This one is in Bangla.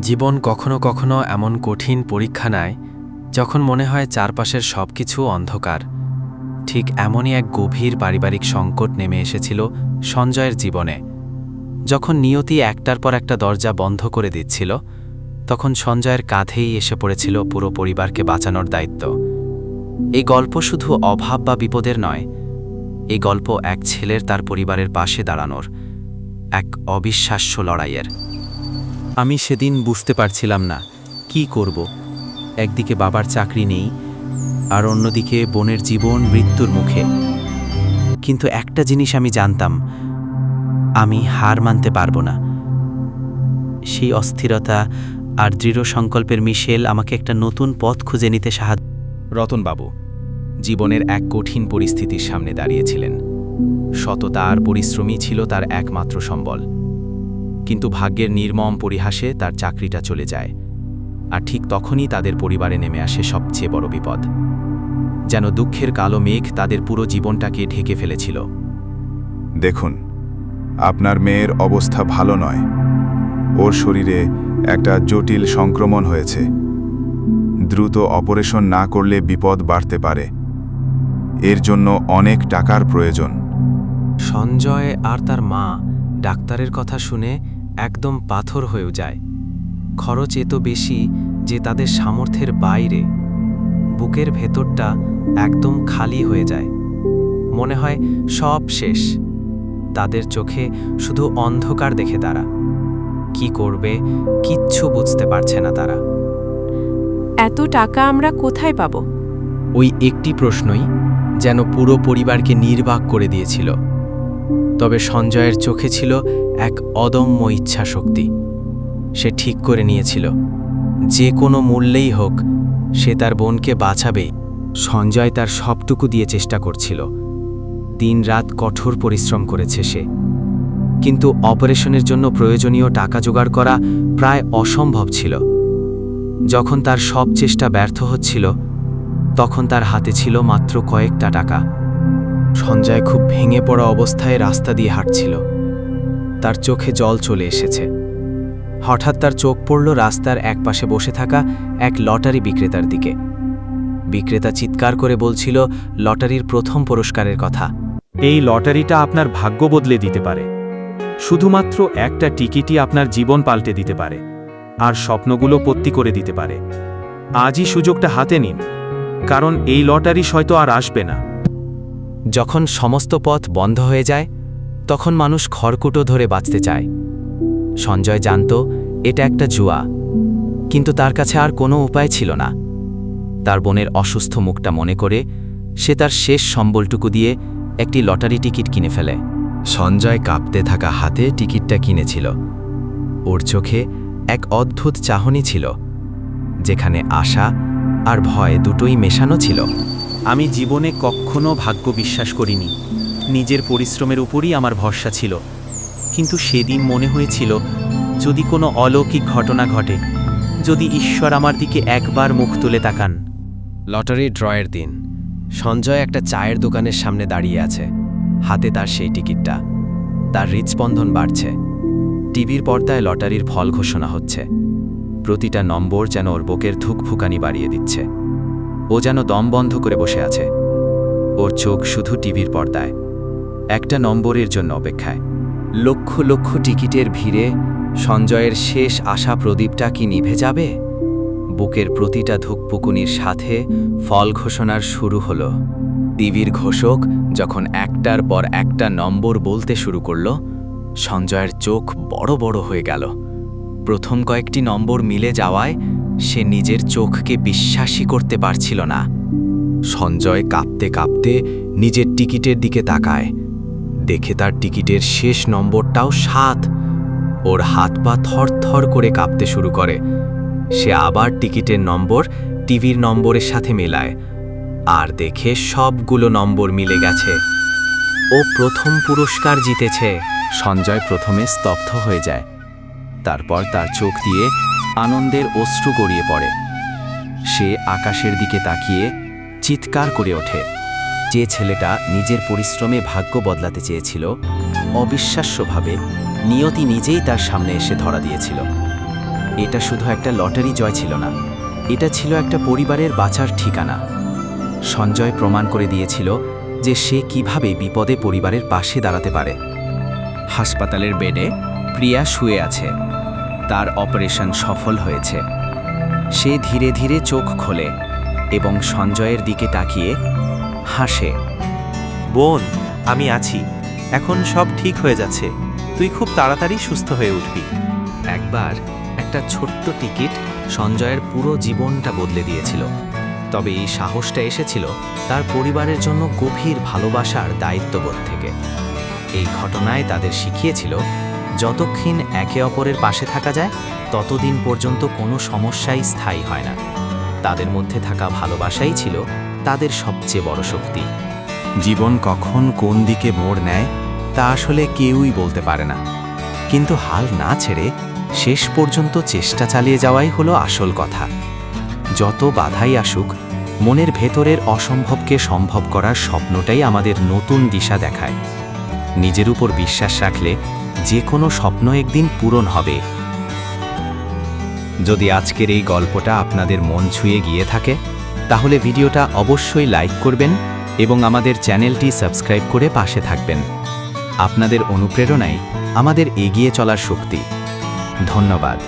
জীবন কখনো কখনো এমন কঠিন পরীক্ষা নেয় যখন মনে হয় চারপাশের সবকিছু অন্ধকার। ঠিক এমনই এক গভীর পারিবারিক সংকট নেমে এসেছিল সঞ্জয়ের জীবনে। যখন নিয়তি একটার পর একটা দরজা বন্ধ করে দিচ্ছিল, তখন সঞ্জয়ের কাঁধেই এসে পড়েছিল পুরো পরিবারকে বাঁচানোর দায়িত্ব। এই গল্প শুধু অভাব বা বিপদের নয়, এই গল্প এক ছেলের তার পরিবারের পাশে দাঁড়ানোর, এক অবিশ্বাস্য লড়াইয়ের। আমি সেদিন বুঝতে পারছিলাম না কি করব। একদিকে বাবার চাকরি নেই, আর অন্যদিকে বোনের জীবন মৃত্যুর মুখে। কিন্তু একটা জিনিস আমি জানতাম, আমি হার মানতে পারবো না। সেই অস্থিরতা আর দৃঢ় সংকল্পের মিশেল আমাকে একটা নতুন পথ খুঁজে নিতে সাহায্য। রতনবাবু জীবনের এক কঠিন পরিস্থিতির সামনে দাঁড়িয়েছিলেন। সততা আর পরিশ্রমই ছিল তার একমাত্র সম্বল। কিন্তু ভাগ্যের নির্মম পরিহাসে তার চাকরিটা চলে যায়, আর ঠিক তখনই তাদের পরিবারে নেমে আসে সবচেয়ে বড় বিপদ। যেন দুঃখের কালো মেঘ তাদের পুরো জীবনটাকে ঢেকে ফেলেছিল। দেখুন, আপনার মেয়ের অবস্থা ভালো নয়। ওর শরীরে একটা জটিল সংক্রমণ হয়েছে। দ্রুত অপারেশন না করলে বিপদ বাড়তে পারে। এর জন্য অনেক টাকার প্রয়োজন। সঞ্জয় আর তার মা ডাক্তারের কথা শুনে একদম পাথর হয়েও যায়। খরচ এত বেশি যে তাদের সামর্থ্যের বাইরে। বুকের ভেতরটা একদম খালি হয়ে যায়। মনে হয় সব শেষ। তাদের চোখে শুধু অন্ধকার দেখে তারা। কি করবে কিচ্ছু বুঝতে পারছে না তারা। এত টাকা আমরা কোথায় পাব? ওই একটি প্রশ্নই যেন পুরো পরিবারকে নির্বাক করে দিয়েছিল। তবে সঞ্জয়ের চোখে ছিল এক অদম্য ইচ্ছা শক্তি। সে ঠিক করে নিয়েছিল, যে কোনো মূল্যেই হোক সে তার বোনকে বাঁচাবেই। সঞ্জয় তার সবটুকু দিয়ে চেষ্টা করছিল। দিনরাত কঠোর পরিশ্রম করেছে সে, কিন্তু অপারেশনের জন্য প্রয়োজনীয় টাকা জোগাড় করা প্রায় অসম্ভব ছিল। যখন তার সব চেষ্টা ব্যর্থ হচ্ছিল, তখন তার হাতে ছিল মাত্র কয়েকটা টাকা। সঞ্জয় খুব ভেঙে পড়া অবস্থায় রাস্তা দিয়ে হাঁটছিল। তার চোখে জল চলে এসেছে। হঠাৎ তার চোখ পড়ল রাস্তার একপাশে বসে থাকা এক লটারি বিক্রেতার দিকে। বিক্রেতা চিৎকার করে বলছিল লটারির প্রথম পুরস্কারের কথা। এই লটারিটা আপনার ভাগ্য বদলে দিতে পারে। শুধুমাত্র একটা টিকিটই আপনার জীবন পাল্টে দিতে পারে, আর স্বপ্নগুলো পত্তি করে দিতে পারে। আজই সুযোগটা হাতে নিন, কারণ এই লটারি হয়তো আর আসবে না। যখন সমস্ত পথ বন্ধ হয়ে যায়, তখন মানুষ খড়কুটো ধরে বাঁচতে চায়। সঞ্জয় জানত এটা একটা জুয়া, কিন্তু তার কাছে আর কোনো উপায় ছিল না। তার বোনের অসুস্থ মুখটা মনে করে সে তার শেষ সম্বলটুকু দিয়ে একটি লটারি টিকিট কিনে ফেলে। সঞ্জয় কাঁপতে থাকা হাতে টিকিটটা কিনেছিল। ওর চোখে এক অদ্ভুত চাহনি ছিল, যেখানে আশা আর ভয় দুটোই মেশানো ছিল। আমি জীবনে কখনো ভাগ্য বিশ্বাস করিনি। নিজের পরিশ্রমের উপরই আমার ভরসা ছিল। কিন্তু সেদিন মনে হয়েছিল, যদি কোনো অলৌকিক ঘটনা ঘটে, যদি ঈশ্বর আমার দিকে একবার মুখ তুলে তাকান। লটারি ড্রয়ের দিন সঞ্জয় একটা চায়ের দোকানের সামনে দাঁড়িয়ে আছে। হাতে তার সেই টিকিটটা। তার হৃদস্পন্দন বাড়ছে। টিভির পর্দায় লটারির ফল ঘোষণা হচ্ছে। প্রতিটা নম্বর যেন ওর বুকের ধুকফুকানি বাড়িয়ে দিচ্ছে। ও যেন দম বন্ধ করে বসে আছে। ওর চোখ শুধু টিভির পর্দায়, একটা নম্বরের জন্য অপেক্ষায়। লক্ষ লক্ষ টিকিটের ভিড়ে সঞ্জয়ের শেষ আশা প্রদীপটা কি নিভে যাবে? বুকের প্রতিটা ধুকপুকুনির সাথে ফল ঘোষণার শুরু হলো। টিভির ঘোষক যখন একটার পর একটা নম্বর বলতে শুরু করল, সঞ্জয়ের চোখ বড় বড় হয়ে গেল। প্রথম কয়েকটি নম্বর মিলে যাওয়ায় সে নিজের চোখকে বিশ্বাসই করতে পারছিল না। সঞ্জয় কাঁপতে কাঁপতে নিজের টিকিটের দিকে তাকায়। দেখে তার টিকিটের শেষ নম্বরটাও 7। ওর হাত পা থরথর করে কাঁপতে শুরু করে। সে আবার টিকিটের নম্বর টিভির নম্বরের সাথে মেলায়, আর দেখে সবগুলো নম্বর মিলে গেছে। ও প্রথম পুরস্কার জিতেছে। সঞ্জয় প্রথমে স্তব্ধ হয়ে যায়। তারপর তার চোখ দিয়ে আনন্দের অশ্রু গড়িয়ে পড়ে। সে আকাশের দিকে তাকিয়ে চিৎকার করে ওঠে। যে ছেলেটা নিজের পরিশ্রমে ভাগ্য বদলাতে চেয়েছিল, অবিশ্বাস্যভাবে নিয়তি নিজেই তার সামনে এসে ধরা দিয়েছিল। এটা শুধু একটা লটারি জয় ছিল না, এটা ছিল একটা পরিবারের বাঁচার ঠিকানা। সঞ্জয় প্রমাণ করে দিয়েছিল যে সে কিভাবে বিপদে পরিবারের পাশে দাঁড়াতে পারে। হাসপাতালের বেডে প্রিয়া শুয়ে আছে। তার অপারেশন সফল হয়েছে। সে ধীরে ধীরে চোখ খোলে এবং সঞ্জয়ের দিকে তাকিয়ে হাসে। বোন, আমি আছি। এখন সব ঠিক হয়ে যাচ্ছে। তুই খুব তাড়াতাড়ি সুস্থ হয়ে উঠবি। একবার একটা ছোট্ট টিকিট সঞ্জয়ের পুরো জীবনটা বদলে দিয়েছিল। তবে এই সাহসটা এসেছিল তার পরিবারের জন্য গভীর ভালোবাসার দায়িত্ববোধ থেকে। এই ঘটনায় তাদের শিখিয়েছিল, যতক্ষণ একে অপরের পাশে থাকা যায় ততদিন পর্যন্ত কোনো সমস্যাই স্থায়ী হয় না। তাদের মধ্যে থাকা ভালোবাসাই ছিল তাদের সবচেয়ে বড় শক্তি। জীবন কখন কোন দিকে মোড় নেয় তা আসলে কেউই বলতে পারে না, কিন্তু হাল না ছেড়ে শেষ পর্যন্ত চেষ্টা চালিয়ে যাওয়াই হলো আসল কথা। যত বাধাই আসুক, মনের ভেতরের অসম্ভবকে সম্ভব করার স্বপ্নটাই আমাদের নতুন দিশা দেখায়। নিজের উপর বিশ্বাস রাখলে যে কোনো স্বপ্ন একদিন পূরণ হবে। যদি আজকের এই গল্পটা আপনাদের মন ছুঁয়ে গিয়ে থাকে, তাহলে ভিডিওটা অবশ্যই লাইক করবেন এবং আমাদের চ্যানেলটি সাবস্ক্রাইব করে পাশে থাকবেন। আপনাদের অনুপ্রেরণাই আমাদের এগিয়ে চলার শক্তি। ধন্যবাদ।